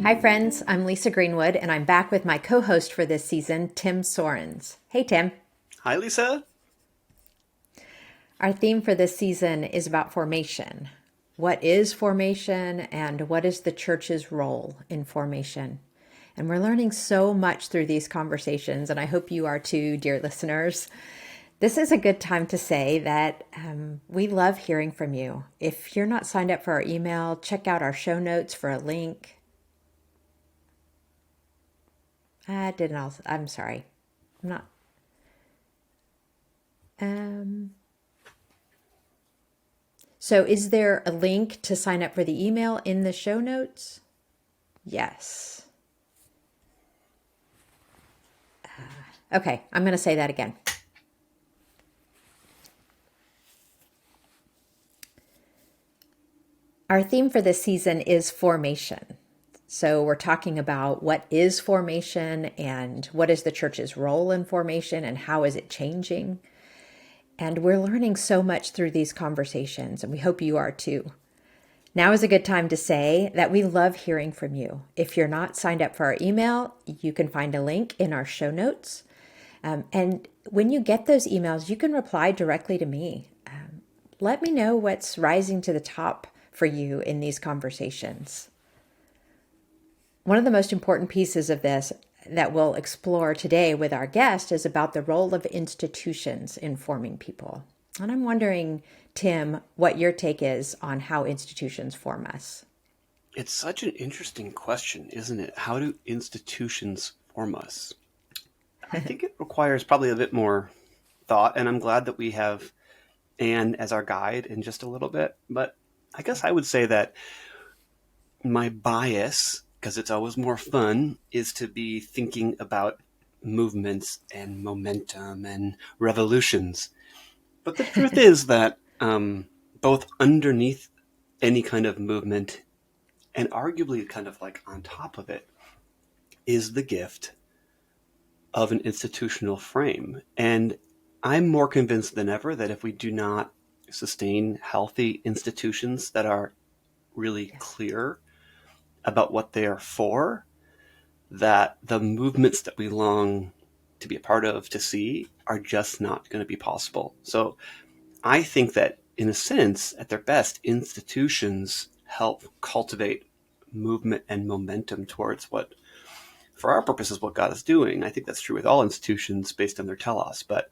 Hi, friends. I'm Lisa Greenwood, and I'm back with my co host for this season, Tim Sorens. Hey, Tim. Hi, Lisa. Our theme for this season is about formation. What is formation, and what is the church's role in formation? And we're learning so much through these conversations, and I hope you are too, dear listeners. This is a good time to say that we love hearing from you. If you're not signed up for our email, check out our show notes for a link. I didn't also, I'm sorry. I'm not. Um, so is there a link to sign up for the email in the show notes? Yes. Okay, I'm going to say that again. Our theme for this season is formation. So we're talking about what is formation and what is the church's role in formation and how is it changing. And we're learning so much through these conversations, and we hope you are too. Now is a good time to say that we love hearing from you. If you're not signed up for our email, you can find a link in our show notes. And when you get those emails, you can reply directly to me. Let me know what's rising to the top for you in these conversations. One of the most important pieces of this that we'll explore today with our guest is about the role of institutions in forming people. And I'm wondering, Tim, what your take is on how institutions form us. It's such an interesting question, isn't it? How do institutions form us? I think it requires probably a bit more thought, and I'm glad that we have Anne as our guide in just a little bit. But I guess I would say that my bias, because it's always more fun, is to be thinking about movements and momentum and revolutions. But the truth is that both underneath any kind of movement and arguably kind of like on top of it is the gift of an institutional frame. And I'm more convinced than ever that if we do not sustain healthy institutions that are really Yes. clear about what they are for, that the movements that we long to be a part of, to see, are just not going to be possible. So I think that, in a sense, at their best, institutions help cultivate movement and momentum towards what, for our purposes, what God is doing. I think that's true with all institutions based on their telos, but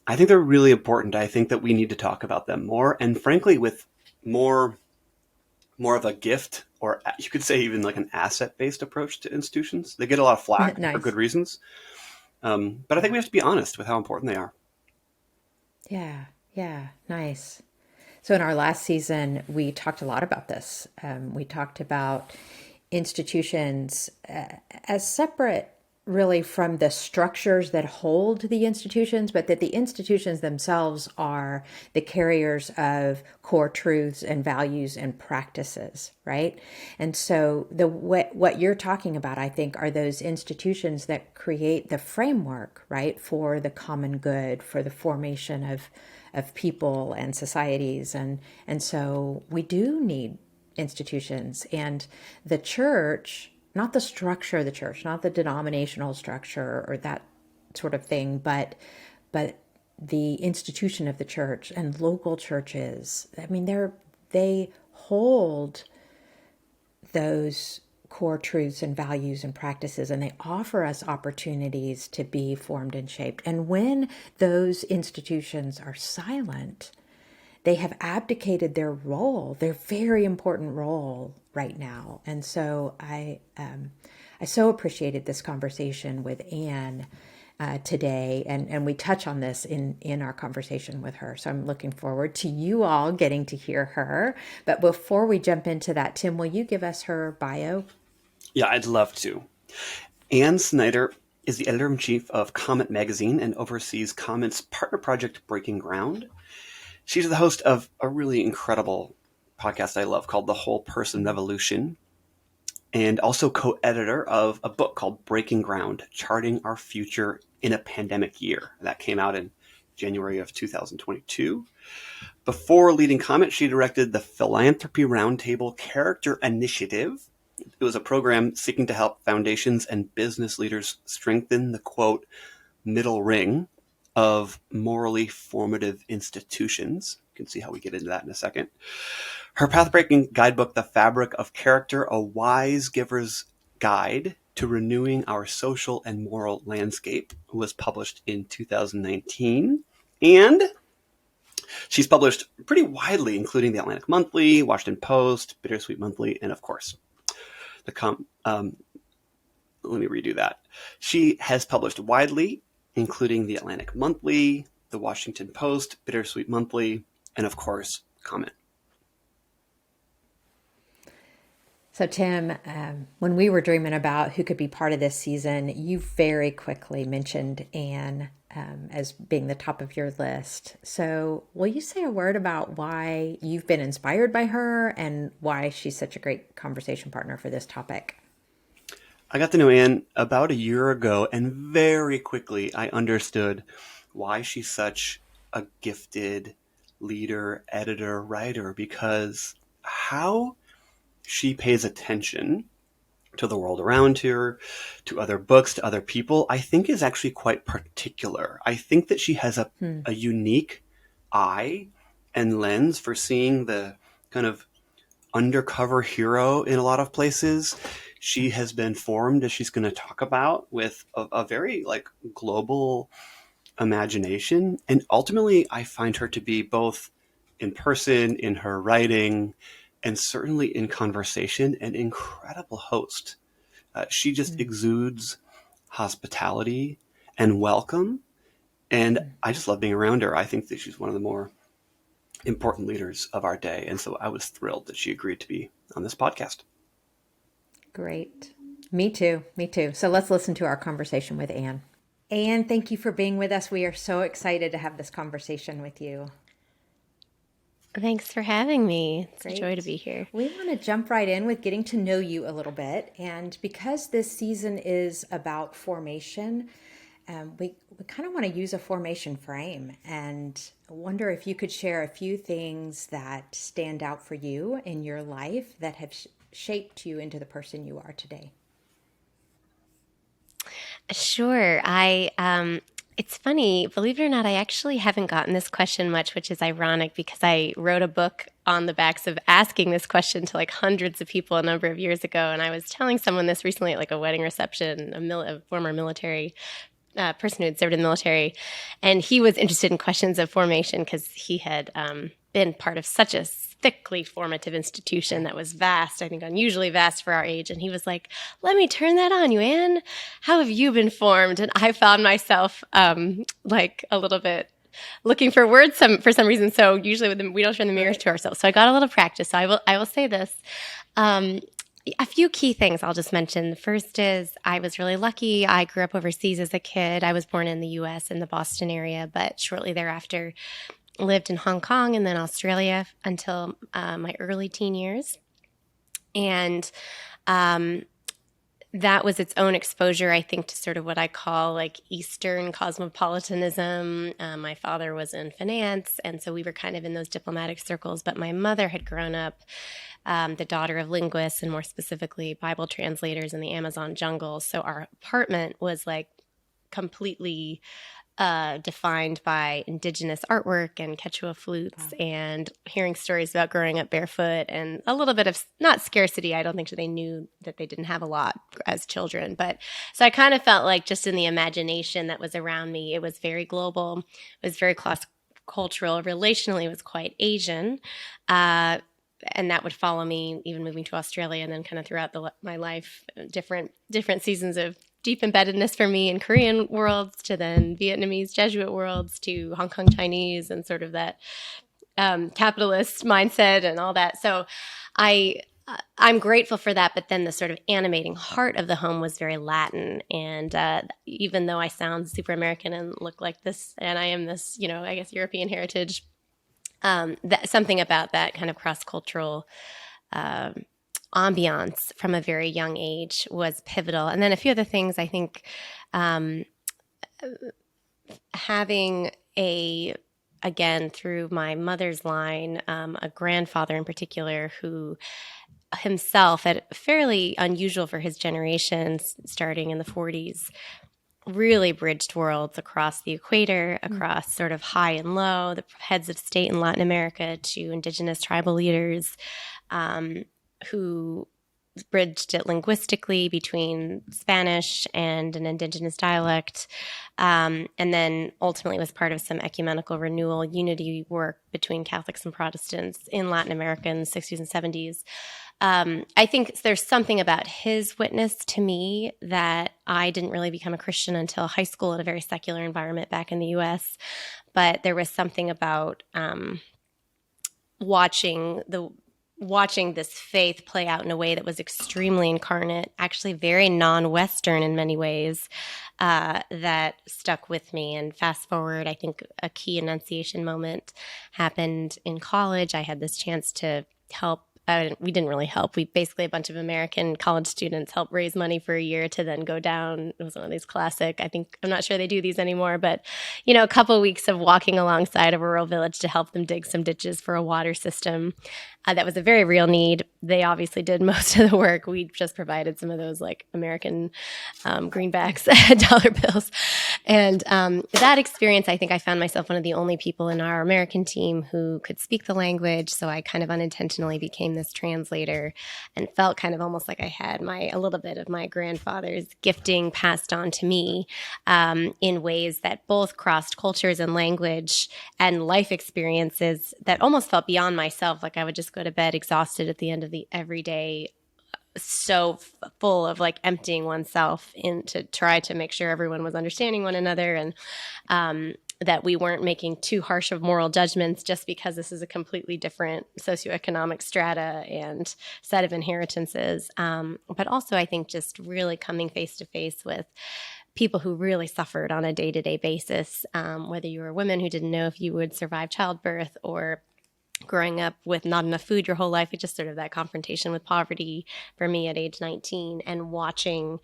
I think they're really important. I think that we need to talk about them more, and frankly, with more more of a gift, or you could say even like an asset-based approach to institutions. They get a lot of flack for good Nice. reasons, but I think we have to be honest with how important they are. Yeah. Yeah. Nice. So, in our last season, we talked a lot about this. We talked about institutions as separate, really, from the structures that hold the institutions, but that the institutions themselves are the carriers of core truths and values and practices, right? And so, what you're talking about, I think, are those institutions that create the framework, right, for the common good, for the formation of people and societies, and so we do need institutions, and the church, not the structure of the church, not the denominational structure or that sort of thing, but the institution of the church and local churches. I mean, they hold those core truths and values and practices, and they offer us opportunities to be formed and shaped. And when those institutions are silent, they have abdicated their role, their very important role right now. And so I so appreciated this conversation with Anne today, and we touch on this in our conversation with her. So I'm looking forward to you all getting to hear her. But before we jump into that, Tim, will you give us her bio? Yeah, I'd love to. Anne Snyder is the editor-in-chief of Comment Magazine and oversees Comment's partner project Breaking Ground. She's the host of a really incredible podcast I love called The Whole Person Revolution, and also co-editor of a book called Breaking Ground, Charting Our Future in a Pandemic Year. That came out in January of 2022. Before leading Comment, she directed the Philanthropy Roundtable Character Initiative, It was a program seeking to help foundations and business leaders strengthen the, quote, middle ring of morally formative institutions. You can see how we get into that in a second. Her path-breaking guidebook, The Fabric of Character, A Wise Giver's Guide to Renewing Our Social and Moral Landscape, was published in 2019. And she's published pretty widely, including the Atlantic Monthly, Washington Post, Bittersweet Monthly, and of course, let me redo that. She has published widely, including the Atlantic Monthly, the Washington Post, Bittersweet Monthly, and of course, Comment. So, Tim, when we were dreaming about who could be part of this season, you very quickly mentioned Anne as being the top of your list. So, will you say a word about why you've been inspired by her and why she's such a great conversation partner for this topic? I got to know Anne about a year ago, and very quickly I understood why she's such a gifted leader, editor, writer, because how she pays attention to the world around her, to other books, to other people, I think is actually quite particular. I think that she has a unique eye and lens for seeing the kind of undercover hero in a lot of places. She has been formed, as she's going to talk about, with a very like global imagination. And ultimately, I find her to be both in person, in her writing, and certainly in conversation, an incredible host. She just exudes hospitality and welcome. And I just love being around her. I think that she's one of the more important leaders of our day. And so I was thrilled that she agreed to be on this podcast. Great. Me too. Me too. So let's listen to our conversation with Anne. Anne, thank you for being with us. We are so excited to have this conversation with you. Thanks for having me. It's Great. a joy to be here. We want to jump right in with getting to know you a little bit. And because this season is about formation, we kind of want to use a formation frame and wonder if you could share a few things that stand out for you in your life that have shaped you into the person you are today. Sure. It's funny, believe it or not, I actually haven't gotten this question much, which is ironic because I wrote a book on the backs of asking this question to like hundreds of people a number of years ago. And I was telling someone this recently at like a wedding reception, a former military person who had served in the military. And he was interested in questions of formation because he had been part of such a thickly formative institution that was vast, I think unusually vast for our age. And he was like, let me turn that on you, Anne. How have you been formed? And I found myself like a little bit looking for words for some reason. So usually we don't turn the mirrors to ourselves. So I got a little practice. So I will say this. A few key things I'll just mention. The first is I was really lucky. I grew up overseas as a kid. I was born in the U.S. in the Boston area, but shortly thereafter lived in Hong Kong and then Australia until my early teen years. And that was its own exposure, I think, to sort of what I call like Eastern cosmopolitanism. My father was in finance, and so we were kind of in those diplomatic circles. But my mother had grown up the daughter of linguists and more specifically Bible translators in the Amazon jungle. So our apartment was like completely defined by indigenous artwork and Quechua flutes and hearing stories about growing up barefoot and a little bit of not scarcity. I don't think they knew that they didn't have a lot as children. But so I kind of felt like just in the imagination that was around me, it was very global, it was very cross-cultural. Relationally, it was quite Asian. And that would follow me even moving to Australia and then kind of throughout my life, different seasons of deep embeddedness for me in Korean worlds to then Vietnamese Jesuit worlds to Hong Kong Chinese and sort of that capitalist mindset and all that. So I'm grateful for that. But then the sort of animating heart of the home was very Latin. And even though I sound super American and look like this, and I am this, I guess European heritage, that something about that kind of cross-cultural ambiance from a very young age was pivotal. And then a few other things, I think having again, through my mother's line, a grandfather in particular who himself, at fairly unusual for his generation, starting in the 40s, really bridged worlds across the equator, across sort of high and low, the heads of state in Latin America to indigenous tribal leaders, who bridged it linguistically between Spanish and an indigenous dialect, and then ultimately was part of some ecumenical renewal unity work between Catholics and Protestants in Latin America in the 60s and 70s. I think there's something about his witness to me that I didn't really become a Christian until high school in a very secular environment back in the US. But there was something about watching this faith play out in a way that was extremely incarnate, actually very non-Western in many ways, that stuck with me. And fast forward, I think a key enunciation moment happened in college. I had this chance to help. We didn't really help. We basically, a bunch of American college students helped raise money for a year to then go down. It was one of these classic, I'm not sure they do these anymore, but, a couple of weeks of walking alongside a rural village to help them dig some ditches for a water system. That was a very real need. They obviously did most of the work. We just provided some of those like American greenbacks, dollar bills. And that experience, I think I found myself one of the only people in our American team who could speak the language. So I kind of unintentionally became this translator and felt kind of almost like I had a little bit of my grandfather's gifting passed on to me in ways that both crossed cultures and language and life experiences that almost felt beyond myself. Like I would just go to bed exhausted at the end of the everyday, so full of like emptying oneself in to try to make sure everyone was understanding one another, and that we weren't making too harsh of moral judgments just because this is a completely different socioeconomic strata and set of inheritances. But also I think just really coming face to face with people who really suffered on a day-to-day basis, whether you were women who didn't know if you would survive childbirth, or growing up with not enough food your whole life. It just sort of that confrontation with poverty for me at age 19, and watching.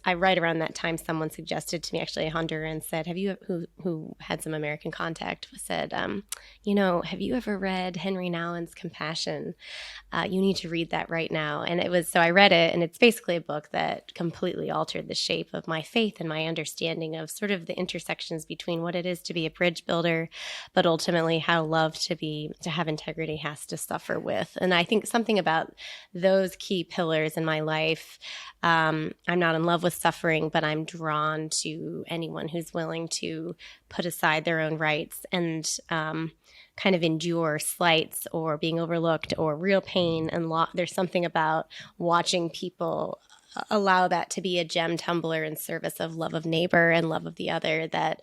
I right around that time, someone suggested to me, actually a Honduran, said, "Have you who had some American contact?" Said, "Have you ever read Henry Nouwen's Compassion? You need to read that right now." And so I read it, and it's basically a book that completely altered the shape of my faith and my understanding of sort of the intersections between what it is to be a bridge builder, but ultimately how love to have integrity has to suffer with. And I think something about those key pillars in my life. I'm not in love with suffering, but I'm drawn to anyone who's willing to put aside their own rights and kind of endure slights or being overlooked or real pain. And there's something about watching people allow that to be a gem tumbler in service of love of neighbor and love of the other that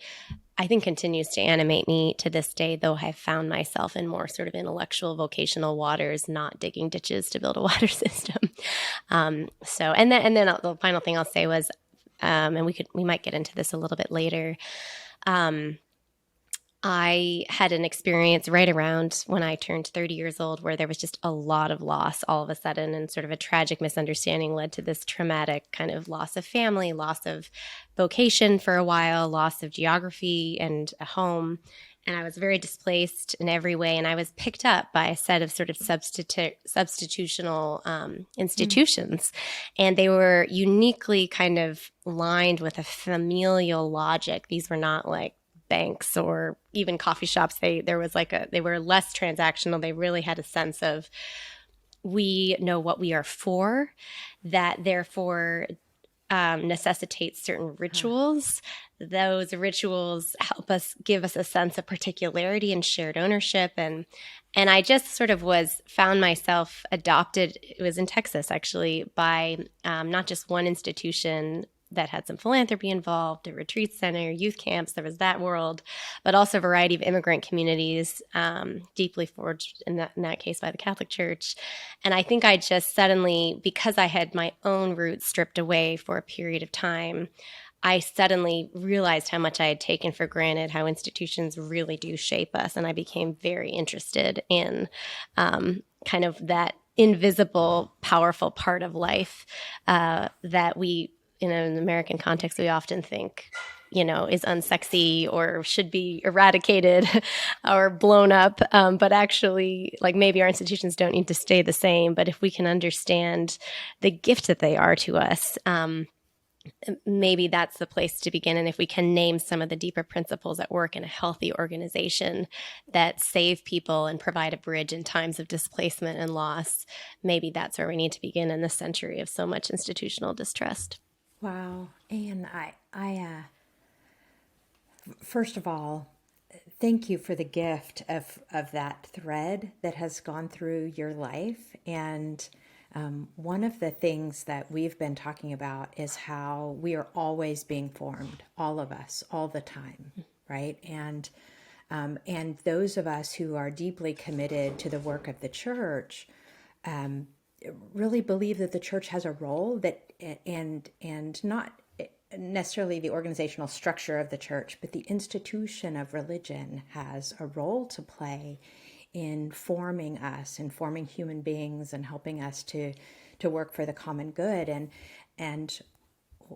I think continues to animate me to this day, though I've found myself in more sort of intellectual, vocational waters, not digging ditches to build a water system. And then the final thing I'll say was, and we might get into this a little bit later. I had an experience right around when I turned 30 years old where there was just a lot of loss all of a sudden, and sort of a tragic misunderstanding led to this traumatic kind of loss of family, loss of vocation for a while, loss of geography and a home. And I was very displaced in every way. And I was picked up by a set of sort of substitutional institutions. And they were uniquely kind of lined with a familial logic. These were not like banks or even coffee shops. They were less transactional. They really had a sense of, we know what we are for, that therefore necessitates certain rituals. Those rituals help us, give us a sense of particularity and shared ownership. And I just sort of found myself adopted. It was in Texas, actually, by not just one institution that had some philanthropy involved, a retreat center, youth camps, there was that world, but also a variety of immigrant communities, deeply forged in that case by the Catholic Church. And I think I just suddenly, because I had my own roots stripped away for a period of time, I suddenly realized how much I had taken for granted, how institutions really do shape us. And I became very interested in kind of that invisible, powerful part of life that we, in an American context, we often think is unsexy or should be eradicated or blown up. But actually, like, maybe our institutions don't need to stay the same. But if we can understand the gift that they are to us, maybe that's the place to begin. And if we can name some of the deeper principles at work in a healthy organization that save people and provide a bridge in times of displacement and loss, maybe that's where we need to begin in this century of so much institutional distrust. Wow. And first of all, thank you for the gift of that thread that has gone through your life. And one of the things that we've been talking about is how we are always being formed, all of us, all the time, right? And those of us who are deeply committed to the work of the church really believe that the church has a role that, and not necessarily the organizational structure of the church, but the institution of religion has a role to play in forming us and forming human beings and helping us to work for the common good. And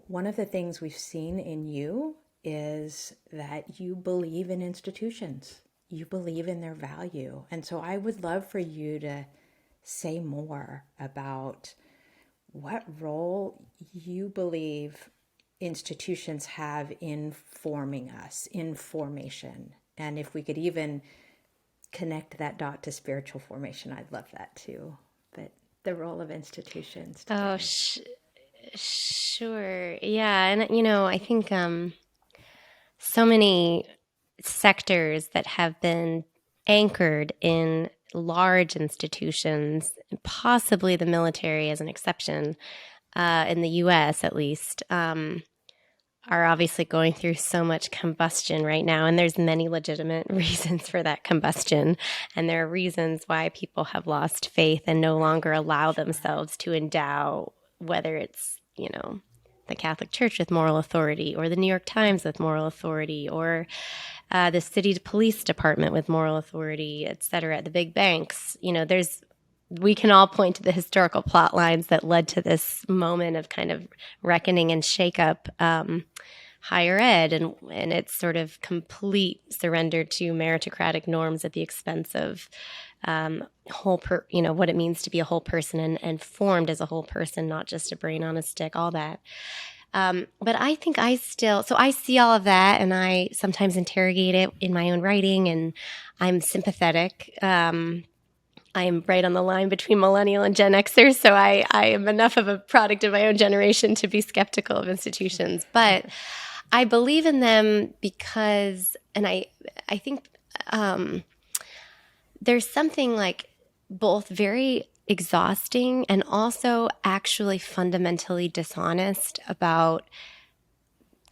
one of the things we've seen in you is that you believe in institutions. You believe in their value. And so I would love for you to say more about what role you believe institutions have in forming us, in formation. And if we could even connect that dot to spiritual formation, I'd love that too. But the role of institutions. Oh, sure. Yeah. And, I think so many sectors that have been anchored in large institutions, possibly the military as an exception, in the U.S. at least, are obviously going through so much combustion right now. And there's many legitimate reasons for that combustion. And there are reasons why people have lost faith and no longer allow themselves to endow, whether it's, the Catholic Church with moral authority, or the New York Times with moral authority, or the city police department with moral authority, et cetera, the big banks. We can all point to the historical plot lines that led to this moment of kind of reckoning and shakeup, higher ed, and its sort of complete surrender to meritocratic norms at the expense of what it means to be a whole person and formed as a whole person, not just a brain on a stick, all that. But I think I see all of that, and I sometimes interrogate it in my own writing, and I'm sympathetic. I am right on the line between millennial and Gen Xers, so I am enough of a product of my own generation to be skeptical of institutions. But I believe in them because, and I think there's something like both very exhausting and also actually fundamentally dishonest about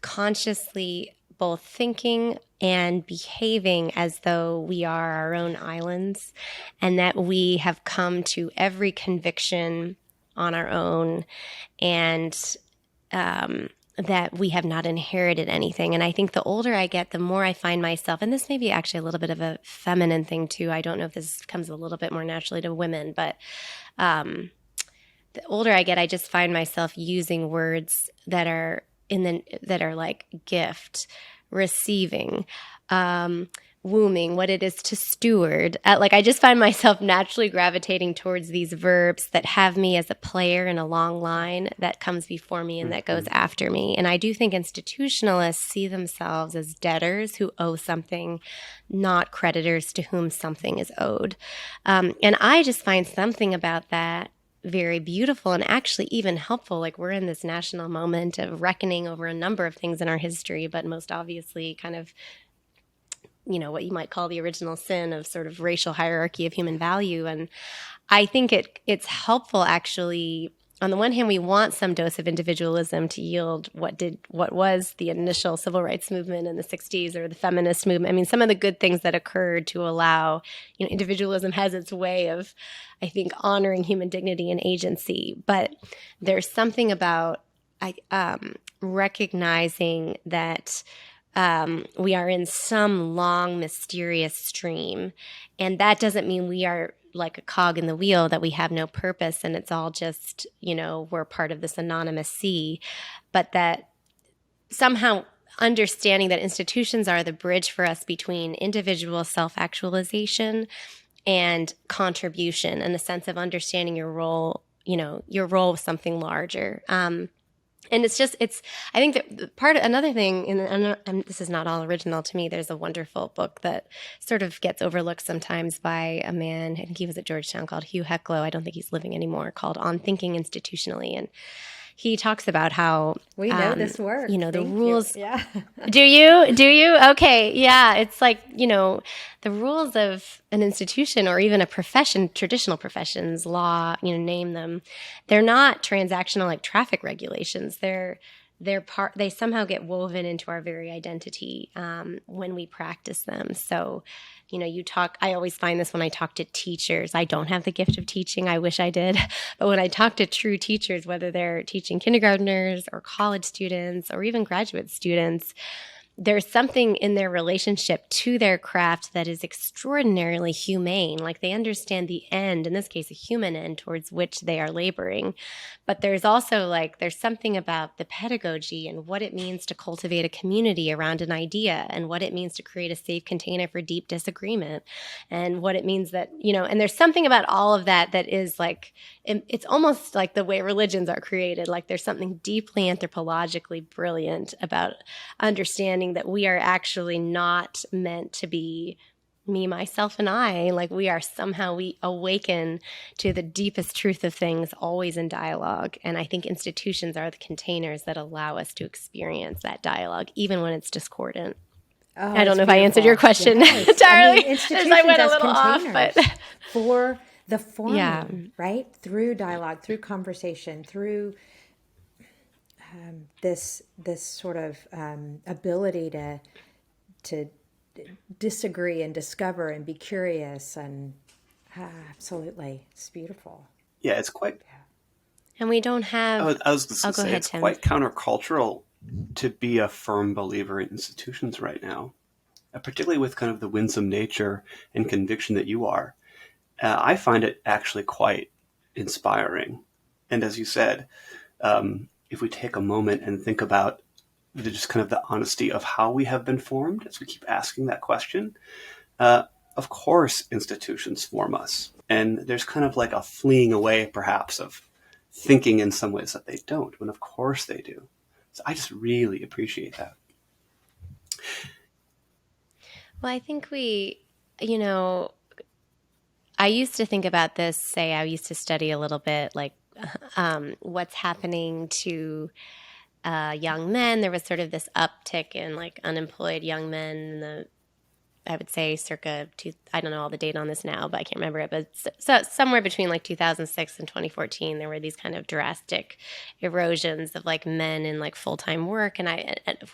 consciously both thinking and behaving as though we are our own islands and that we have come to every conviction on our own, and that we have not inherited anything. And I think the older I get, the more I find myself, and this may be actually a little bit of a feminine thing too. I don't know if this comes a little bit more naturally to women, but the older I get, I just find myself using words that are like gift, receiving, wombing, what it is to steward. I just find myself naturally gravitating towards these verbs that have me as a player in a long line that comes before me and that goes after me. And I do think institutionalists see themselves as debtors who owe something, not creditors to whom something is owed. And I just find something about that very beautiful and actually even helpful. Like, we're in this national moment of reckoning over a number of things in our history, but most obviously kind of, what you might call the original sin of sort of racial hierarchy of human value. And I think it's helpful, actually. On the one hand, we want some dose of individualism to yield what was the initial civil rights movement in the 60s, or the feminist movement. I mean, some of the good things that occurred to allow, individualism has its way of, I think, honoring human dignity and agency. But there's something about recognizing that we are in some long, mysterious stream. And that doesn't mean we are like a cog in the wheel, that we have no purpose and it's all just, we're part of this anonymous sea, but that somehow understanding that institutions are the bridge for us between individual self-actualization and contribution, and a sense of understanding your role, your role with something larger. And I think that another thing, and this is not all original to me, there's a wonderful book that sort of gets overlooked sometimes by a man, I think he was at Georgetown, called Hugh Hecklow. I don't think he's living anymore, called On Thinking Institutionally. And he talks about how we know this work. The Thank rules. You. Yeah. Do you? Okay. Yeah. It's like, the rules of an institution or even a profession, traditional professions, law, name them. They're not transactional like traffic regulations. They somehow get woven into our very identity when we practice them. So, I always find this when I talk to teachers. I don't have the gift of teaching. I wish I did. But when I talk to true teachers, whether they're teaching kindergartners or college students or even graduate students, there's something in their relationship to their craft that is extraordinarily humane. Like they understand the end, in this case, a human end towards which they are laboring. But there's also there's something about the pedagogy and what it means to cultivate a community around an idea, and what it means to create a safe container for deep disagreement, and what it means that, and there's something about all of that is it's almost like the way religions are created. Like there's something deeply anthropologically brilliant about understanding that we are actually not meant to be me, myself, and I. Like we awaken to the deepest truth of things always in dialogue. And I think institutions are the containers that allow us to experience that dialogue, even when it's discordant. Oh, I don't know if I answered your question entirely. Institutions I went a as little off, but for the forming, right? Through dialogue, through conversation, through this sort of ability to disagree and discover and be curious, and absolutely, it's beautiful. Yeah, it's quite. And we don't have. I was going to say it's Tim. quite countercultural to be a firm believer in institutions right now, particularly with kind of the winsome nature and conviction that you are. I find it actually quite inspiring. And as you said, if we take a moment and think about just kind of the honesty of how we have been formed, as we keep asking that question, of course institutions form us. And there's kind of like a fleeing away, perhaps, of thinking in some ways that they don't, when of course they do. So I just really appreciate that. Well, I think I used to think about this, I used to study a little bit what's happening to young men. There was sort of this uptick in unemployed young men in I would say circa I don't know all the data on this now, but I can't remember it. But somewhere between 2006 and 2014, there were these kind of drastic erosions of men in full-time work, and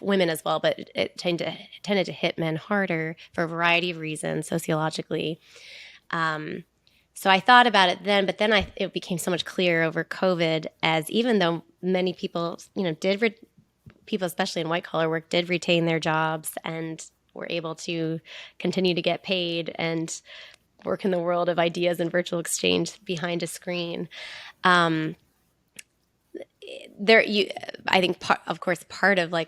women as well. But it tended to hit men harder for a variety of reasons sociologically. So I thought about it then, but then it became so much clearer over COVID, as even though many people, people especially in white collar work, did retain their jobs and were able to continue to get paid and work in the world of ideas and virtual exchange behind a screen. I think part of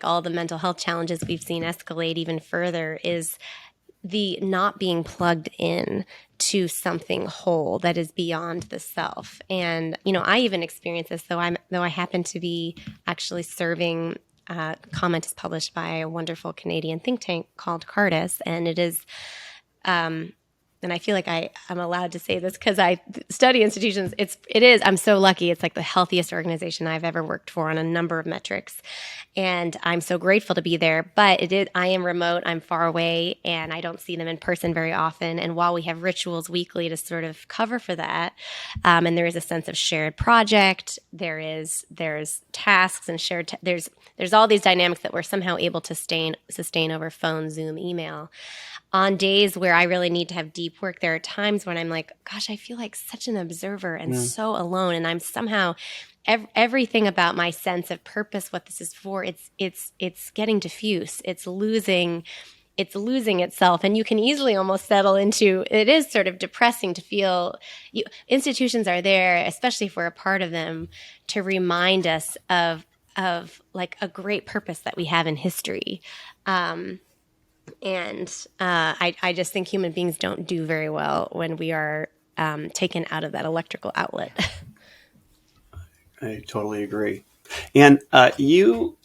all the mental health challenges we've seen escalate even further is the not being plugged in to something whole that is beyond the self. And, I even experienced this, though I happen to be actually serving. Comment is published by a wonderful Canadian think tank called Cardis, and it is, and I feel like I'm allowed to say this because I study institutions. I'm so lucky. It's the healthiest organization I've ever worked for on a number of metrics, and I'm so grateful to be there. But I am remote. I'm far away, and I don't see them in person very often. And while we have rituals weekly to sort of cover for that, and there is a sense of shared project, there's tasks and shared. There's all these dynamics that we're somehow able to sustain over phone, Zoom, email. On days where I really need to have deep work, there are times when I'm gosh, I feel like such an observer and so alone. And I'm somehow everything about my sense of purpose, what this is for, it's getting diffuse. It's losing itself. And you can easily almost settle into, it is sort of depressing to feel institutions are there, especially if we're a part of them, to remind us of of like a great purpose that we have in history. I just think human beings don't do very well when we are taken out of that electrical outlet. I totally agree. And you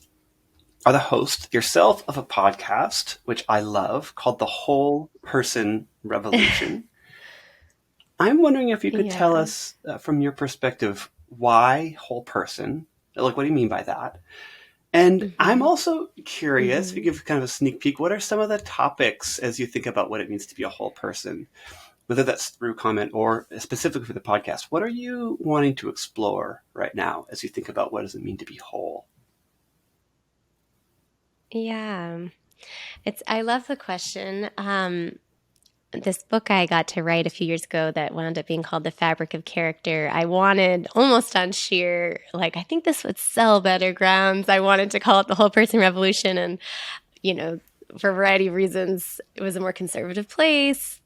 are the host yourself of a podcast, which I love, called The Whole Person Revolution. I'm wondering if you could tell us from your perspective, why whole person? Like, what do you mean by that? And I'm also curious, if you give kind of a sneak peek, what are some of the topics as you think about what it means to be a whole person? Whether that's through comment or specifically for the podcast, what are you wanting to explore right now as you think about what does it mean to be whole? Yeah, I love the question. This book I got to write a few years ago that wound up being called The Fabric of Character, I wanted almost on sheer, like, I think this would sell better grounds. I wanted to call it The Whole Person Revolution. And, for a variety of reasons, it was a more conservative place.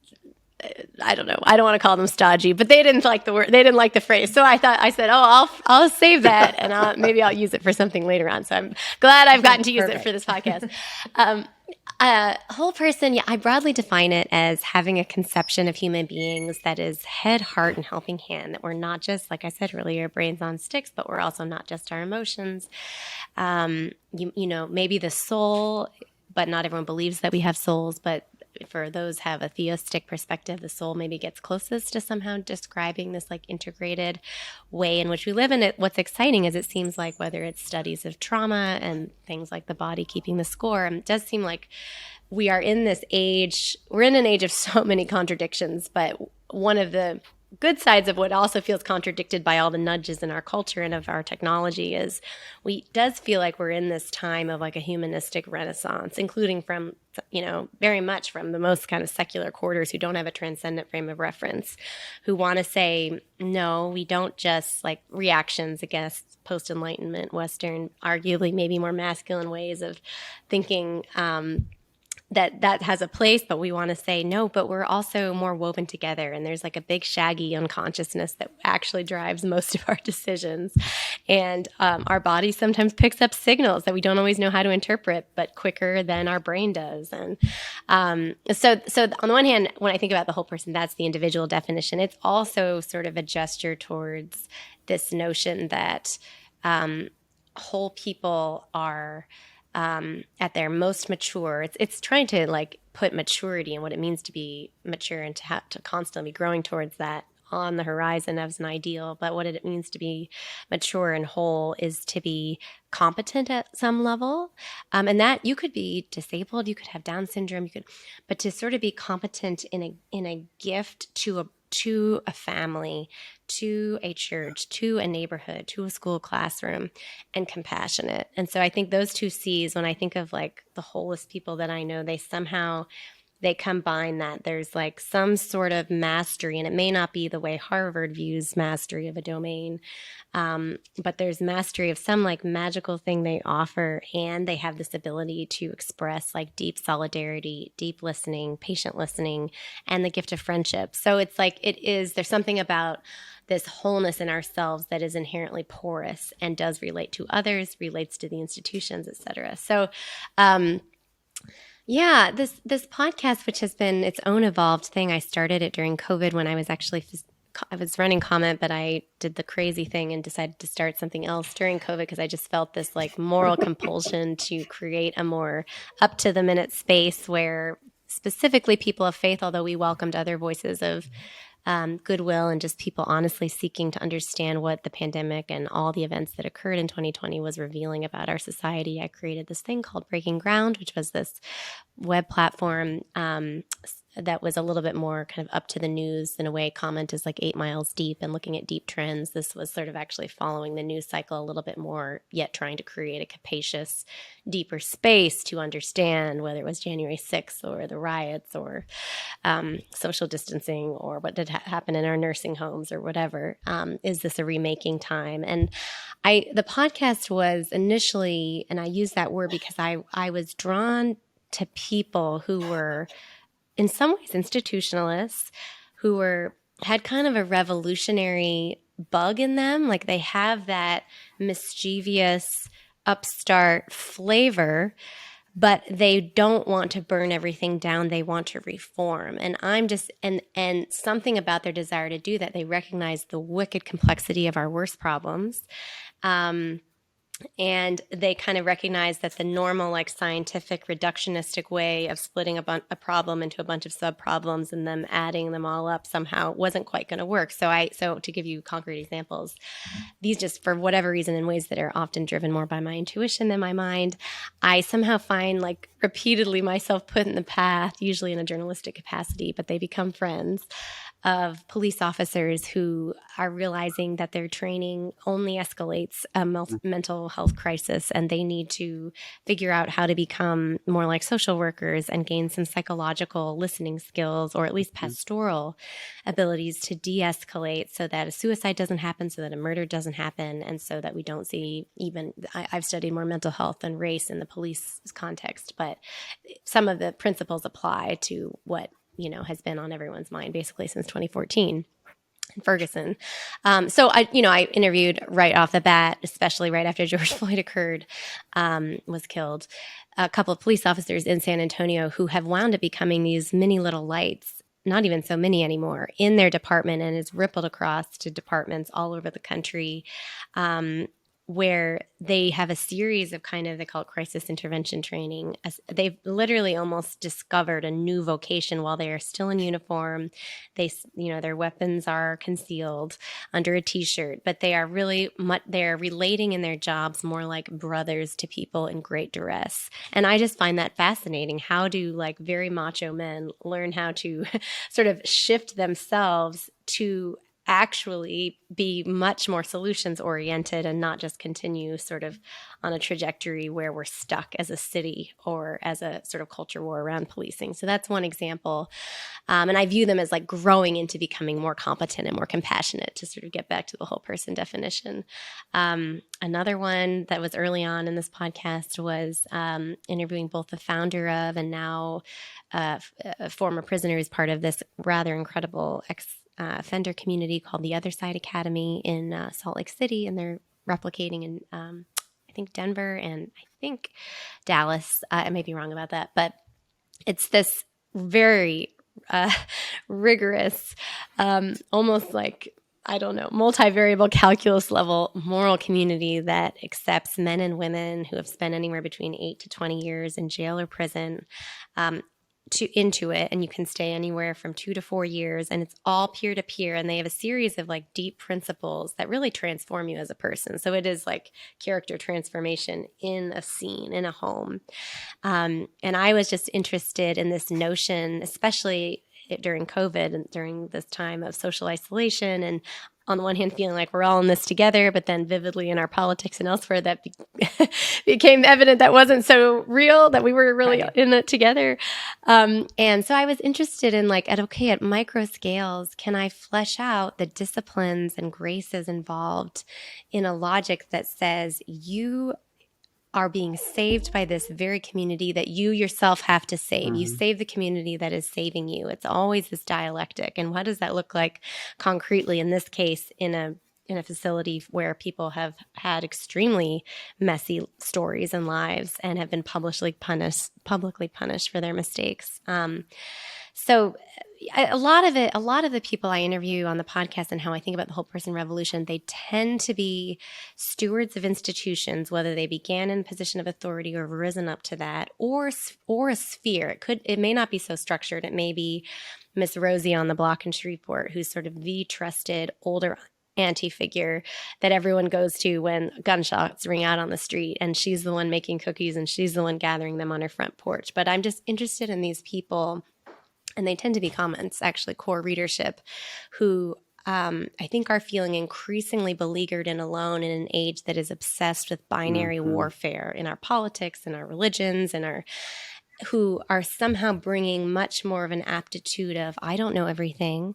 I don't know. I don't want to call them stodgy, but they didn't like the word. They didn't like the phrase. So I said, I'll save that, and maybe I'll use it for something later on. So I'm glad I've gotten to use it for this podcast. Whole person, yeah, I broadly define it as having a conception of human beings that is head, heart, and helping hand. That we're not just, like I said earlier, brains on sticks, but we're also not just our emotions. Maybe the soul, but not everyone believes that we have souls, but for those have a theistic perspective, the soul maybe gets closest to somehow describing this like integrated way in which we live. And what's exciting is it seems like whether it's studies of trauma and things like the body keeping the score, it does seem like we are in this age, we're in an age of so many contradictions, but one of the good sides of what also feels contradicted by all the nudges in our culture and of our technology is does feel like we're in this time of like a humanistic renaissance, including from, very much from the most kind of secular quarters who don't have a transcendent frame of reference, who want to say, no, we don't just like reactions against post-Enlightenment, Western, arguably maybe more masculine ways of thinking, that has a place, but we want to say no, but we're also more woven together. And there's like a big shaggy unconsciousness that actually drives most of our decisions. And our body sometimes picks up signals that we don't always know how to interpret, but quicker than our brain does. And so on the one hand, when I think about the whole person, that's the individual definition. It's also sort of a gesture towards this notion that whole people are at their most mature. It's trying to like put maturity and what it means to be mature and to have to constantly be growing towards that on the horizon as an ideal. But what it means to be mature and whole is to be competent at some level. And that you could be disabled, you could have Down syndrome, but to sort of be competent in a gift to a family, to a church, to a neighborhood, to a school classroom, and compassionate. And so I think those two C's, when I think of like the wholest people that I know, they combine that. There's like some sort of mastery, and it may not be the way Harvard views mastery of a domain, but there's mastery of some like magical thing they offer, and they have this ability to express like deep solidarity, deep listening, patient listening, and the gift of friendship. So it's like there's something about this wholeness in ourselves that is inherently porous and does relate to others, relates to the institutions, et cetera. So, yeah, this podcast, which has been its own evolved thing, I started it during COVID when I was running comment, but I did the crazy thing and decided to start something else during COVID because I just felt this like moral compulsion to create a more up to the minute space where specifically people of faith, although we welcomed other voices of goodwill and just people honestly seeking to understand what the pandemic and all the events that occurred in 2020 was revealing about our society. I created this thing called Breaking Ground, which was this web platform that was a little bit more kind of up to the news in a way. Comment is like 8 miles deep and looking at deep trends. This was sort of actually following the news cycle a little bit more, yet trying to create a capacious, deeper space to understand whether it was January 6th or the riots or social distancing or what did happen in our nursing homes or whatever. Is this a remaking time? And the podcast was initially, and I use that word because I was drawn to people who were in some ways institutionalists, who had kind of a revolutionary bug in them. Like they have that mischievous, upstart flavor, but they don't want to burn everything down. They want to reform. And I'm just, and something about their desire to do that, they recognize the wicked complexity of our worst problems. And they kind of recognize that the normal, like, scientific reductionistic way of splitting a problem into a bunch of sub-problems and then adding them all up somehow wasn't quite going to work. So to give you concrete examples, these just, for whatever reason, in ways that are often driven more by my intuition than my mind, I somehow find, like, repeatedly myself put in the path, usually in a journalistic capacity, but they become friends, of police officers who are realizing that their training only escalates a mental health crisis, and they need to figure out how to become more like social workers and gain some psychological listening skills, or at least pastoral abilities to de-escalate, so that a suicide doesn't happen, so that a murder doesn't happen, and so that we don't see even, I've studied more mental health than race in the police context, but some of the principles apply to what has been on everyone's mind basically since 2014 in Ferguson. So I interviewed right off the bat, especially right after George Floyd was killed, a couple of police officers in San Antonio who have wound up becoming these mini little lights, not even so many anymore, in their department, and is rippled across to departments all over the country, where they have a series of they call it crisis intervention training. They've literally almost discovered a new vocation while they are still in uniform. Their weapons are concealed under a t-shirt, but they are they're relating in their jobs more like brothers to people in great duress. And I just find that fascinating. How do very macho men learn how to sort of shift themselves to actually be much more solutions oriented and not just continue sort of on a trajectory where we're stuck as a city or as a sort of culture war around policing. So that's one example. And I view them as growing into becoming more competent and more compassionate, to sort of get back to the whole person definition. Another one that was early on in this podcast was interviewing both the founder of and now a former prisoner who's part of this rather incredible offender community called the Other Side Academy in Salt Lake City, and they're replicating in I think Denver and I think Dallas. I may be wrong about that, but it's this very rigorous, almost multivariable calculus level moral community that accepts men and women who have spent anywhere between 8 to 20 years in jail or prison into it, and you can stay anywhere from 2 to 4 years, and it's all peer-to-peer, and they have a series of deep principles that really transform you as a person. So it is character transformation in a scene, in a home. And I was just interested in this notion, especially during COVID and during this time of social isolation, and on the one hand feeling like we're all in this together, but then vividly in our politics and elsewhere that became evident that wasn't so real, that we were really in it together. And so I was interested in at micro scales, can I flesh out the disciplines and graces involved in a logic that says you are being saved by this very community that you yourself have to save. You save the community that is saving you. It's always this dialectic. And what does that look like concretely in this case in a facility where people have had extremely messy stories and lives and have been publicly punished for their mistakes. So a lot of the people I interview on the podcast and how I think about the whole person revolution, they tend to be stewards of institutions, whether they began in a position of authority or risen up to that, or a sphere. It may not be so structured. It may be Miss Rosie on the block in Shreveport, who's sort of the trusted older auntie figure that everyone goes to when gunshots ring out on the street, and she's the one making cookies and she's the one gathering them on her front porch. But I'm just interested in these people, and they tend to be comments, actually, core readership, who I think are feeling increasingly beleaguered and alone in an age that is obsessed with binary warfare in our politics and our religions, and who are somehow bringing much more of an aptitude of, I don't know everything.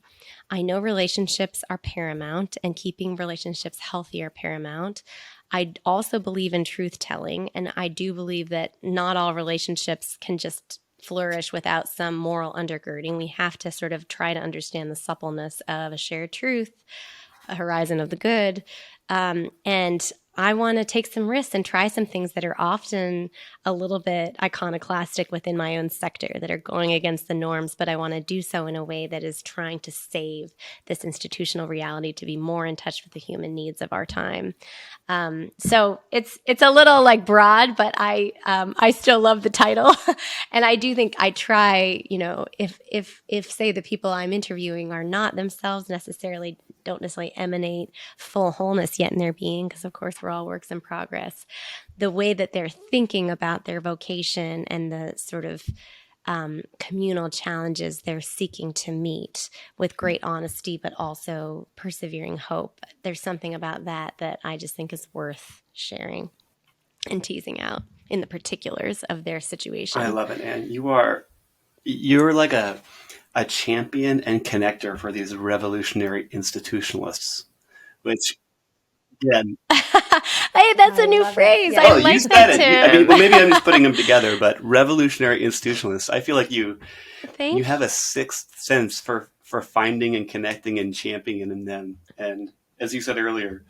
I know relationships are paramount, and keeping relationships healthy are paramount. I also believe in truth telling, and I do believe that not all relationships can just flourish without some moral undergirding. We have to sort of try to understand the suppleness of a shared truth, a horizon of the good. And I want to take some risks and try some things that are often a little bit iconoclastic within my own sector, that are going against the norms, but I want to do so in a way that is trying to save this institutional reality to be more in touch with the human needs of our time. So it's a little like broad, but I still love the title, and I do think I try. If say the people I'm interviewing are not themselves necessarily, don't necessarily emanate full wholeness yet in their being, because of course we're all works in progress. The way that they're thinking about their vocation and the sort of communal challenges they're seeking to meet with great honesty, but also persevering hope. There's something about that that I just think is worth sharing and teasing out in the particulars of their I situation. love it, Anne. You're like a champion and connector for these revolutionary institutionalists, which, yeah. Hey, that's I a new love it. phrase. I Oh, Yes. you like said that, it. I mean, Tim. well, maybe I'm just putting them together, but revolutionary institutionalists. I feel like you Thank have a sixth sense for finding and connecting and championing in them. And as you said earlier,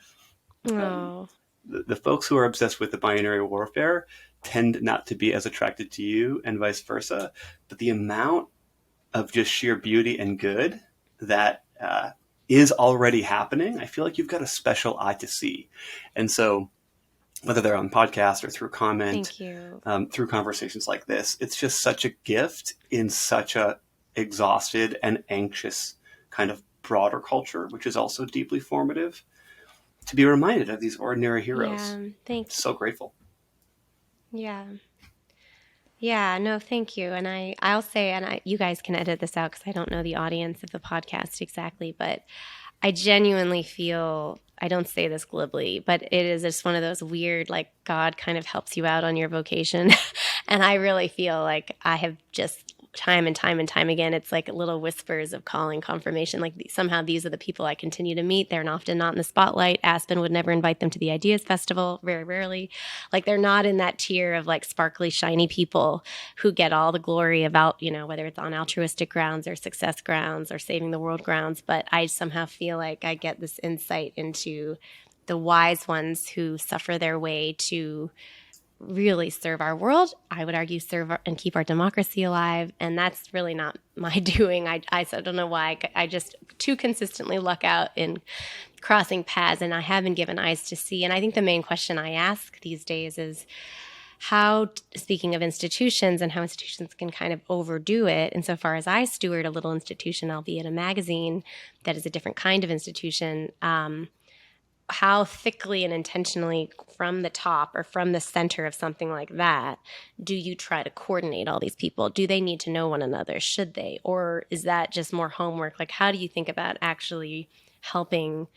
you. um, Oh, the folks who are obsessed with the binary warfare tend not to be as attracted to you, and vice versa. But the amount of just sheer beauty and good that is already happening, I feel like you've got a special eye to see. And so, whether they're on podcast or through comment, thank you. through conversations like this, it's just such a gift in such a exhausted and anxious kind of broader culture, which is also deeply formative, to be reminded of these ordinary heroes. Yeah, thank you. So grateful. Yeah. Yeah, no, thank you. And I'll say, and you guys can edit this out because I don't know the audience of the podcast exactly, but I genuinely feel, I don't say this glibly, but it is just one of those weird, like God kind of helps you out on your vocation. And I really feel like I have just time and time and time again, it's like little whispers of calling confirmation. Like somehow these are the people I continue to meet. They're often not in the spotlight. Aspen would never invite them to the Ideas Festival, very rarely. Like they're not in that tier of like sparkly, shiny people who get all the glory about, whether it's on altruistic grounds or success grounds or saving the world grounds. But I somehow feel like I get this insight into the wise ones who suffer their way to really serve our world. I would argue serve and keep our democracy alive. And that's really not my doing. I don't know why. I just too consistently luck out in crossing paths, and I have been given eyes to see. And I think the main question I ask these days is how, speaking of institutions and how institutions can kind of overdo it, insofar as I steward a little institution, albeit a magazine that is a different kind of institution, how thickly and intentionally from the top or from the center of something like that do you try to coordinate all these people? Do they need to know one another? Should they? Or is that just more homework? Like, how do you think about actually helping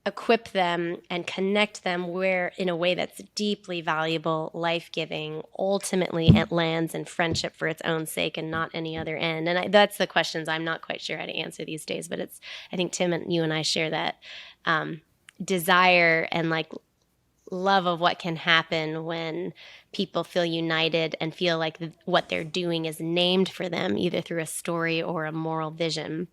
equip them and connect them where in a way that's deeply valuable, life-giving, ultimately it lands in friendship for its own sake and not any other end? And that's the questions I'm not quite sure how to answer these days, but I think Tim and you and I share that desire and like love of what can happen when people feel united and feel like what they're doing is named for them, either through a story or a moral vision.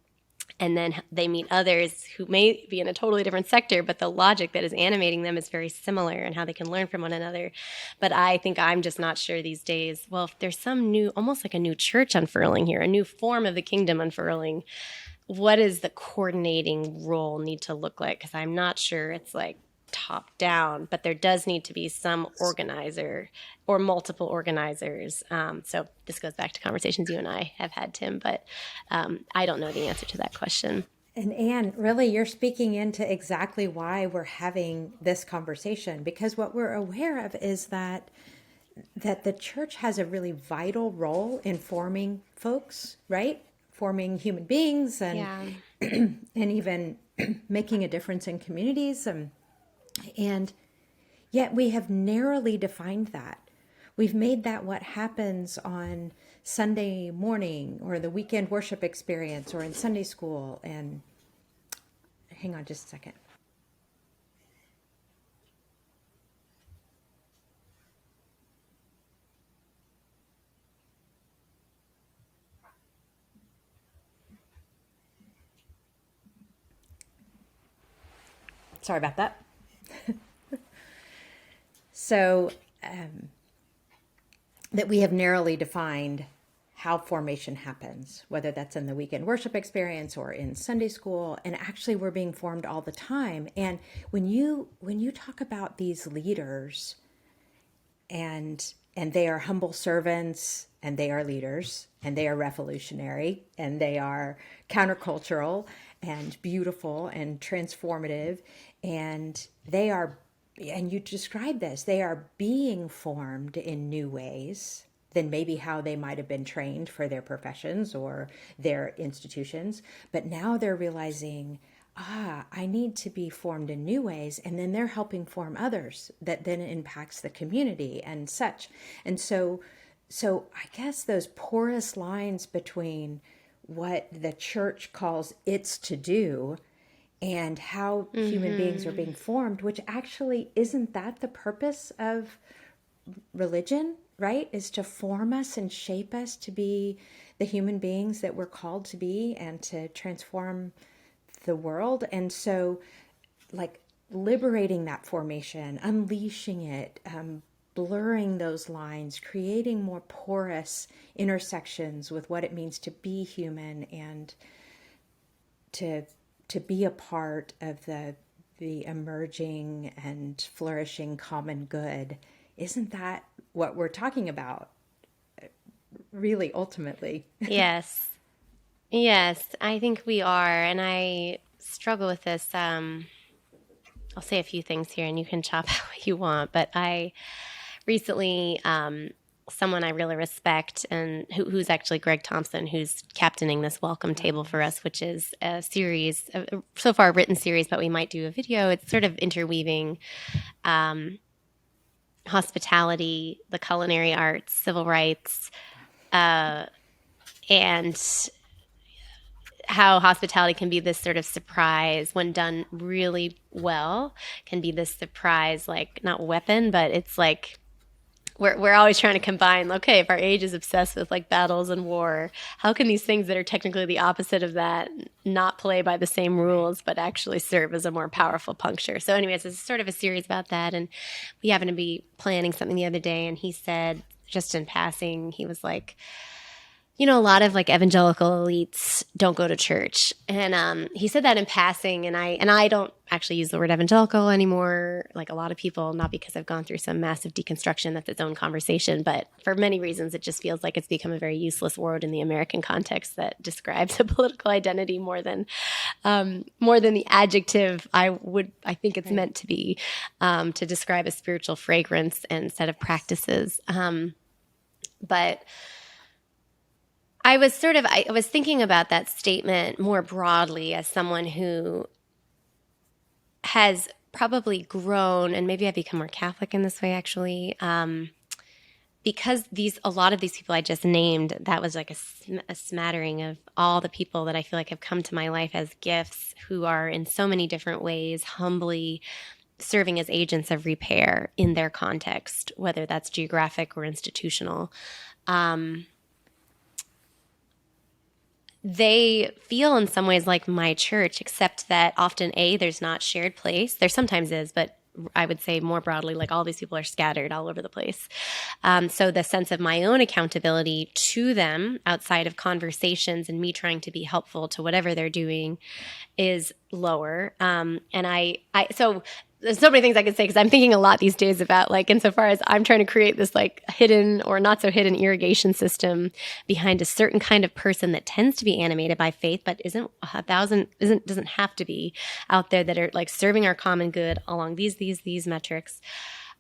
And then they meet others who may be in a totally different sector, but the logic that is animating them is very similar and how they can learn from one another. But I think I'm just not sure these days, well, if there's some new, almost like a new church unfurling here, a new form of the kingdom unfurling, what does the coordinating role need to look like? Because I'm not sure it's like top down, but there does need to be some organizer or multiple organizers. So this goes back to conversations you and I have had, Tim, but I don't know the answer to that question. And Anne, really, you're speaking into exactly why we're having this conversation, because what we're aware of is that the church has a really vital role in forming folks, right? Forming human beings and Yeah. and even making a difference in communities. And yet we have narrowly defined that. We've made that what happens on Sunday morning or the weekend worship experience or in Sunday school. And hang on just a second. Sorry about that. So that we have narrowly defined how formation happens, whether that's in the weekend worship experience or in Sunday school, and actually we're being formed all the time. And when you talk about these leaders, and they are humble servants, and they are leaders, and they are revolutionary, and they are countercultural and beautiful and transformative, and they are, and you describe this, they are being formed in new ways than maybe how they might have been trained for their professions or their institutions. But now they're realizing, I need to be formed in new ways. And then they're helping form others that then impacts the community and such. And so I guess those porous lines between what the church calls its to do and how human beings are being formed, which actually isn't that the purpose of religion, right? Is to form us and shape us to be the human beings that we're called to be and to transform the world. And so, like, liberating that formation, unleashing it, blurring those lines, creating more porous intersections with what it means to be human and to be a part of the emerging and flourishing common good. Isn't that what we're talking about, really, ultimately? Yes. Yes, I think we are. And I struggle with this. I'll say a few things here and you can chop out what you want. But I recently, someone I really respect and who's actually Greg Thompson, who's captaining this welcome table for us, which is a series, so far a written series, but we might do a video. It's sort of interweaving hospitality, the culinary arts, civil rights, and how hospitality can be this sort of surprise when done really well, can be this surprise, like not weapon, but it's like we're always trying to combine, okay, if our age is obsessed with like battles and war, how can these things that are technically the opposite of that not play by the same rules, but actually serve as a more powerful puncture? So anyways, it's sort of a series about that. And we happened to be planning something the other day, and he said, just in passing, he was like, you know, a lot of like evangelical elites don't go to church. And he said that in passing, and I don't actually use the word evangelical anymore, like a lot of people, not because I've gone through some massive deconstruction, that's its own conversation, but for many reasons, it just feels like it's become a very useless word in the American context that describes a political identity more than the adjective I think it's meant to be, to describe a spiritual fragrance and set of practices. But I was thinking about that statement more broadly as someone who has probably grown, and maybe I've become more Catholic in this way actually, because a lot of these people I just named, that was like a smattering of all the people that I feel like have come to my life as gifts, who are in so many different ways humbly serving as agents of repair in their context, whether that's geographic or institutional. They feel in some ways like my church, except that often, there's not shared place. There sometimes is, but I would say more broadly, like all these people are scattered all over the place. So the sense of my own accountability to them outside of conversations and me trying to be helpful to whatever they're doing is lower. And so there's so many things I could say, because I'm thinking a lot these days about, like, insofar as I'm trying to create this like hidden or not so hidden irrigation system behind a certain kind of person that tends to be animated by faith, but doesn't have to be out there, that are like serving our common good along these metrics.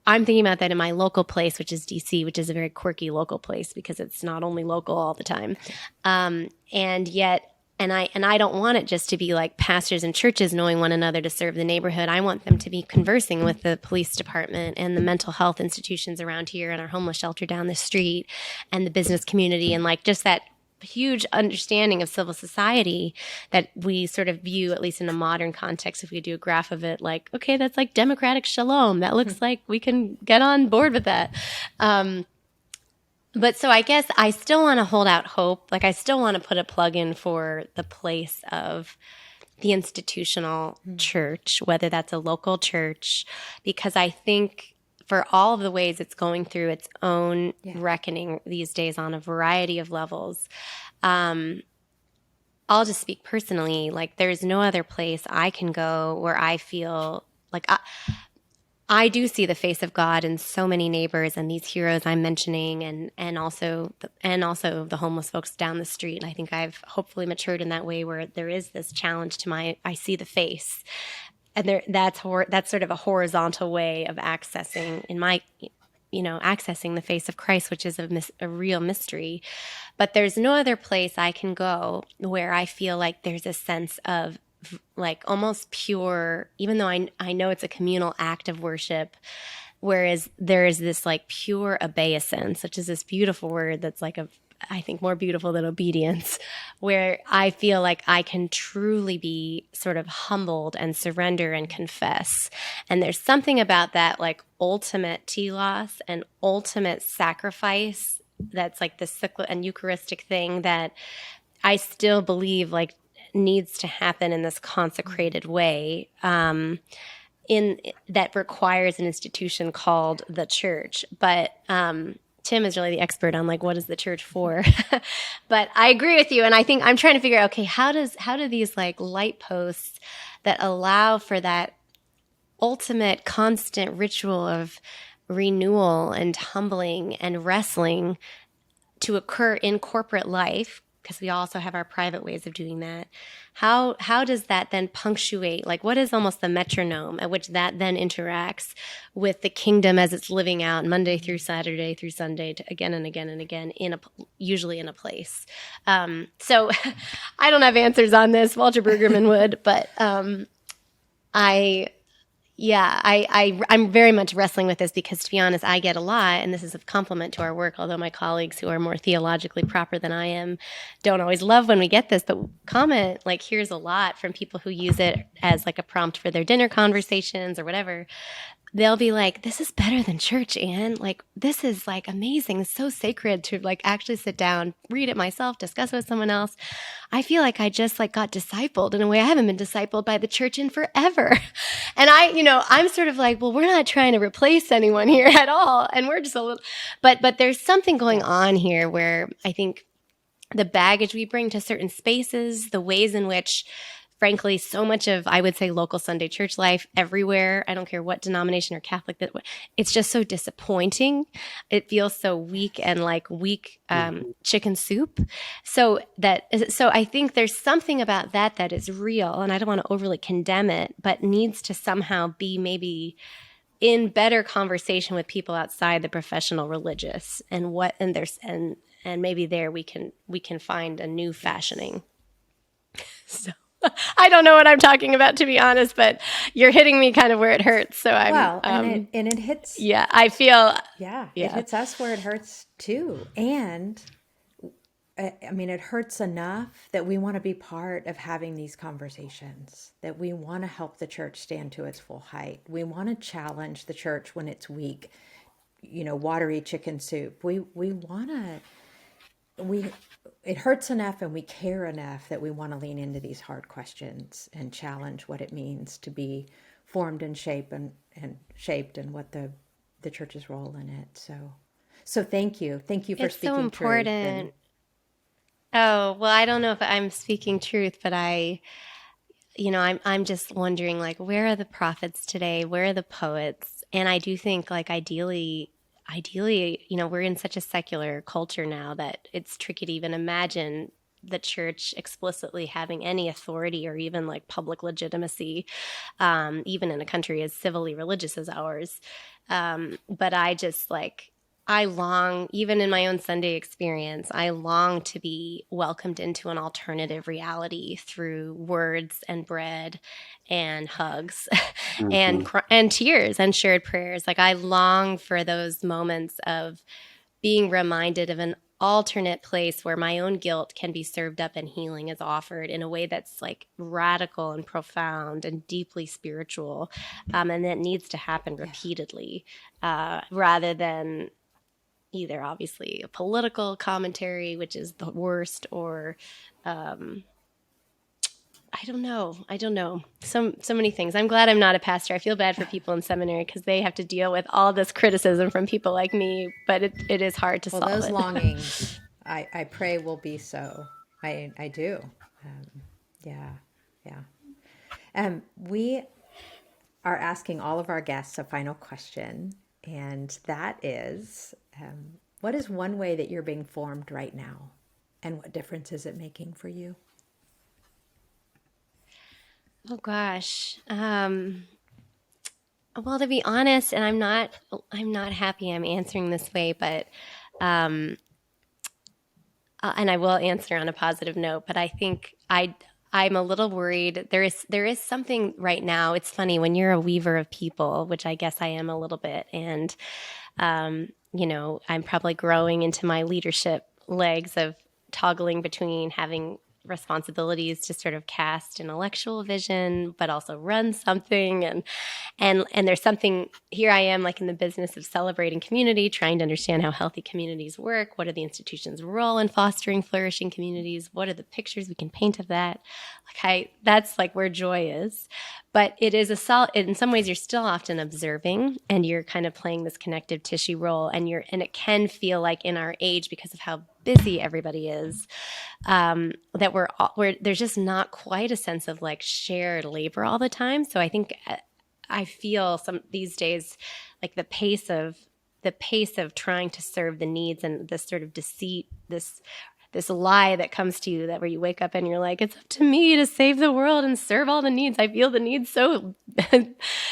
I'm thinking about that in my local place, which is DC, which is a very quirky local place because it's not only local all the time. And yet, and I don't want it just to be like pastors and churches knowing one another to serve the neighborhood. I want them to be conversing with the police department and the mental health institutions around here and our homeless shelter down the street and the business community, and like just that huge understanding of civil society that we sort of view, at least in a modern context, if we do a graph of it, like, okay, that's like democratic shalom. That looks like we can get on board with that. But so I guess I still want to hold out hope. Like I still want to put a plug in for the place of the institutional church, whether that's a local church, because I think for all of the ways it's going through its own Yeah. reckoning these days on a variety of levels. I'll just speak personally. Like, there's no other place I can go where I feel like I do see the face of God in so many neighbors and these heroes I'm mentioning, and also the homeless folks down the street. I think I've hopefully matured in that way where there is this challenge to I see the face, and that's sort of a horizontal way of accessing accessing the face of Christ, which is a real mystery. But there's no other place I can go where I feel like there's a sense of like almost pure, even though I know it's a communal act of worship, whereas there is this like pure obeisance, which is this beautiful word that's like I think more beautiful than obedience, where I feel like I can truly be sort of humbled and surrender and confess. And there's something about that like ultimate telos and ultimate sacrifice that's like the cyclic and Eucharistic thing that I still believe like needs to happen in this consecrated way, in that requires an institution called the church. But Tim is really the expert on like what is the church for. But I agree with you, and I think I'm trying to figure out, okay, how do these like light posts that allow for that ultimate constant ritual of renewal and humbling and wrestling to occur in corporate life, because we also have our private ways of doing that. How does that then punctuate? Like, what is almost the metronome at which that then interacts with the kingdom as it's living out Monday through Saturday through Sunday again and again and again usually in a place. So I don't have answers on this. Walter Brueggemann would, but I'm very much wrestling with this because, to be honest, I get a lot, and this is a compliment to our work, although my colleagues who are more theologically proper than I am don't always love when we get this, but comment, like, here's a lot from people who use it as like a prompt for their dinner conversations or whatever. They'll be like, this is better than church, Anne. Like, this is like amazing. It's so sacred to like actually sit down, read it myself, discuss it with someone else. I feel like I just like got discipled in a way I haven't been discipled by the church in forever. And I'm sort of like, well, we're not trying to replace anyone here at all. And we're just a little, but there's something going on here where I think the baggage we bring to certain spaces, the ways in which, frankly, so much of, I would say, local Sunday church life everywhere, I don't care what denomination or Catholic, that it's just so disappointing. It feels so weak and like weak chicken soup. So I think there's something about that is real, and I don't want to overly condemn it, but needs to somehow be maybe in better conversation with people outside the professional religious, and maybe there we can find a new fashioning. So I don't know what I'm talking about, to be honest, but you're hitting me kind of where it hurts. So and it hits. Yeah, I feel. Yeah, it hits us where it hurts too. And I mean, it hurts enough that we want to be part of having these conversations, that we want to help the church stand to its full height. We want to challenge the church when it's weak, watery chicken soup. We want to. It hurts enough and we care enough that we want to lean into these hard questions and challenge what it means to be formed and shaped and what the church's role in it. So thank you for It's speaking so important. truth. Oh, well, I don't know if I'm speaking truth, but I'm just wondering, like, where are the prophets today? Where are the poets? And I do think, like, ideally, we're in such a secular culture now that it's tricky to even imagine the church explicitly having any authority or even like public legitimacy, even in a country as civilly religious as ours. But I long, even in my own Sunday experience, I long to be welcomed into an alternative reality through words and bread and hugs and tears and shared prayers. Like, I long for those moments of being reminded of an alternate place where my own guilt can be served up and healing is offered in a way that's like radical and profound and deeply spiritual. And that needs to happen repeatedly, rather than either obviously a political commentary, which is the worst, or I don't know. So many things. I'm glad I'm not a pastor. I feel bad for people in seminary because they have to deal with all this criticism from people like me, but it is hard to Well, solve those it. longings, I pray will be so. I do. Yeah, yeah. We are asking all of our guests a final question, and that is, what is one way that you're being formed right now, and what difference is it making for you? Oh gosh. Well, to be honest, and I'm not happy I'm answering this way, but and I will answer on a positive note, but I think I'm a little worried. There is something right now. It's funny when you're a weaver of people, which I guess I am a little bit, and I'm probably growing into my leadership legs of toggling between having responsibilities to sort of cast intellectual vision but also run something, and there's something here. I am like in the business of celebrating community, trying to understand how healthy communities work. What are the institutions' role in fostering flourishing communities? What are the pictures we can paint of that? That's like where joy is. But it is in some ways you're still often observing, and you're kind of playing this connective tissue role, and it can feel like in our age, because of how busy everybody is, that we're there's just not quite a sense of like shared labor all the time. So I think I feel some these days like the pace of trying to serve the needs, and this sort of deceit, this lie that comes to you, that where you wake up and you're like, it's up to me to save the world and serve all the needs. I feel the needs so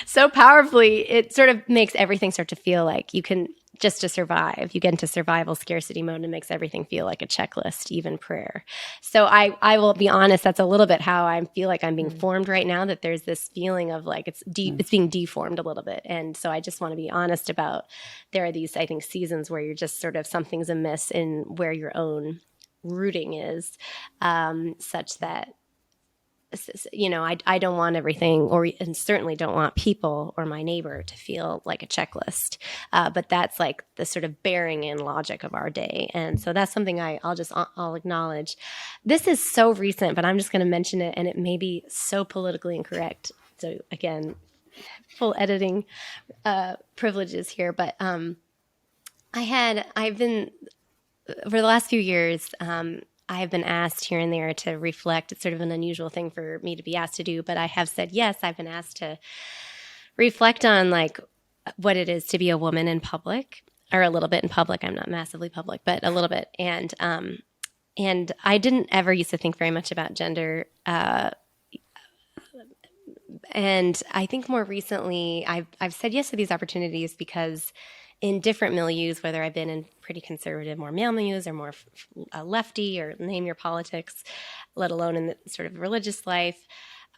so powerfully. It sort of makes everything start to feel like you can just to survive. You get into survival scarcity mode, and it makes everything feel like a checklist, even prayer. So I will be honest, that's a little bit how I feel like I'm being formed right now, that there's this feeling of like it's being deformed a little bit. And so I just want to be honest about, there are these, I think, seasons where you're just sort of something's amiss in where your own rooting is, such that I don't want everything, and certainly don't want people or my neighbor to feel like a checklist. But that's like the sort of bearing in logic of our day. And so that's something I'll acknowledge. This is so recent, but I'm just going to mention it, and it may be so politically incorrect. So again, full editing privileges here. But I've been, for the last few years, I have been asked here and there to reflect. It's sort of an unusual thing for me to be asked to do, but I have said yes. I've been asked to reflect on like what it is to be a woman in public, or a little bit in public. I'm not massively public, but a little bit. And I didn't ever used to think very much about gender. And I think more recently I've said yes to these opportunities because in different milieus, whether I've been in pretty conservative, more male milieus, or more lefty, or name your politics, let alone in the sort of religious life,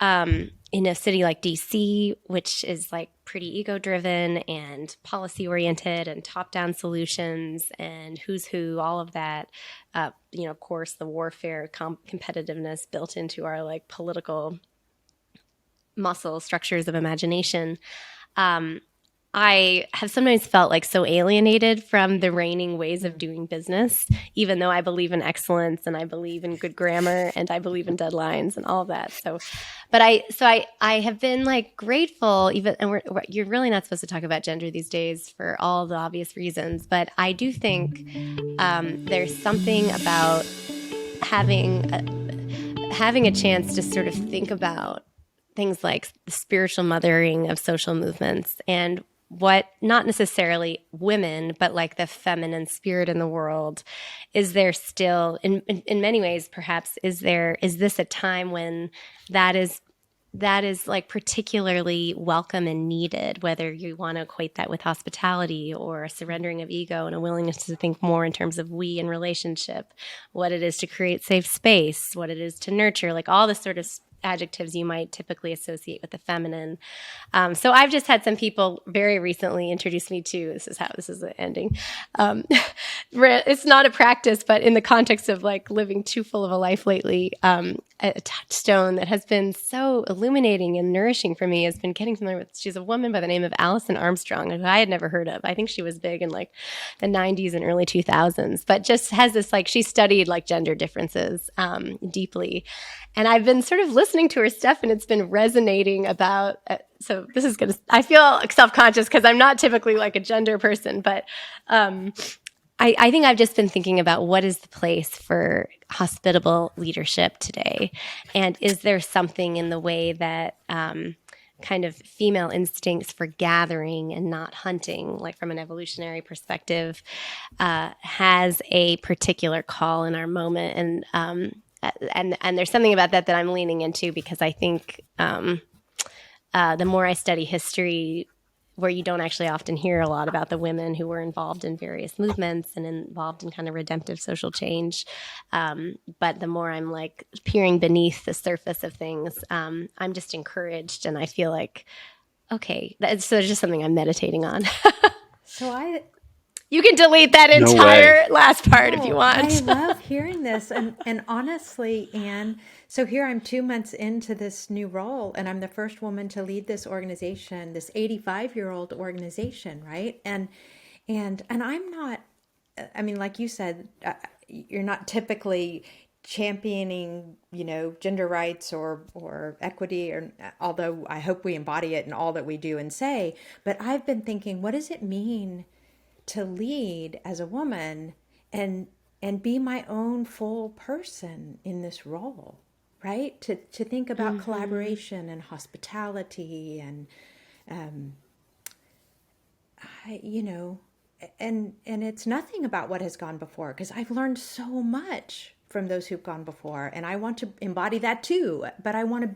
in a city like DC, which is like pretty ego-driven and policy-oriented and top-down solutions and who's who, all of that, of course, the warfare, competitiveness built into our like political muscle structures of imagination. I have sometimes felt like so alienated from the reigning ways of doing business, even though I believe in excellence, and I believe in good grammar, and I believe in deadlines and all of that. But I have been like grateful, even, and you're really not supposed to talk about gender these days for all the obvious reasons, but I do think there's something about having a chance to sort of think about things like the spiritual mothering of social movements, and what, not necessarily women, but like the feminine spirit in the world. Is there still, in many ways, perhaps, is this a time when that is like particularly welcome and needed, whether you want to equate that with hospitality or a surrendering of ego and a willingness to think more in terms of we in relationship, what it is to create safe space, what it is to nurture, like all the sort of adjectives you might typically associate with the feminine. So I've just had some people very recently introduce me to, this is the ending. It's not a practice, but in the context of like living too full of a life lately, a touchstone that has been so illuminating and nourishing for me has been getting familiar with, she's a woman by the name of Alison Armstrong, who I had never heard of. I think she was big in like the 90s and early 2000s, but just has this, like, she studied like gender differences deeply. And I've been sort of listening listening to her stuff and it's been resonating about, so this is going to, I feel self-conscious because I'm not typically like a gender person, but I think I've just been thinking about what is the place for hospitable leadership today? And is there something in the way that kind of female instincts for gathering and not hunting, like from an evolutionary perspective, has a particular call in our moment? And there's something about that I'm leaning into, because I think the more I study history, where you don't actually often hear a lot about the women who were involved in various movements and involved in kind of redemptive social change. But the more I'm like peering beneath the surface of things, I'm just encouraged, and I feel like, okay, so it's just something I'm meditating on. You can delete that entire last part if you want. I love hearing this. And honestly, Anne, so here I'm 2 months into this new role, and I'm the first woman to lead this organization, this 85-year-old organization, right? And I'm not, I mean, like you said, you're not typically championing, gender rights or equity, or although I hope we embody it in all that we do and say. But I've been thinking, what does it mean to lead as a woman and be my own full person in this role, right? To think about collaboration and hospitality and and it's nothing about what has gone before, because I've learned so much from those who've gone before, and I want to embody that too. But I want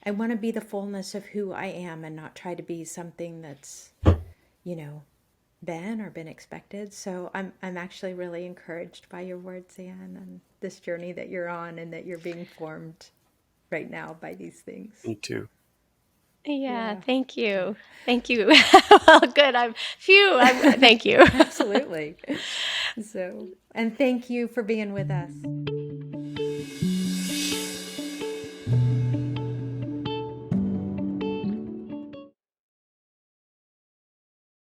to be the fullness of who I am, and not try to be something that's been expected. So I'm actually really encouraged by your words, Anne, and this journey that you're on, and that you're being formed right now by these things. Me too. Yeah. Thank you. Well, good. Thank you. Absolutely. So, and thank you for being with us.